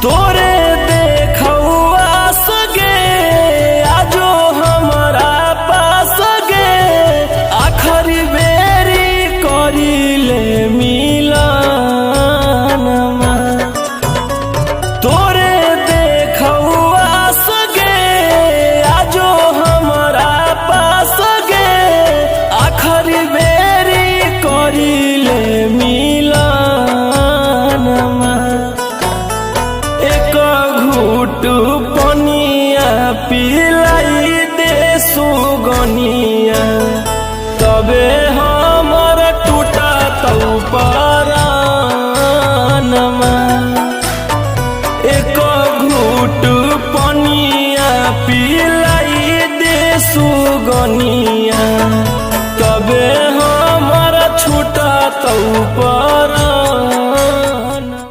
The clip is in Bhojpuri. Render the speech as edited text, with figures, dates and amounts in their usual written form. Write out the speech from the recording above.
तोरे देखौआ सगे आजो हमारा पास गे आखरी बेरी करिले मिलनमा। तोरे देखौआ सगे आजो हमारा पास गे आखरी बेरी करिले मिलनमा। एक घूट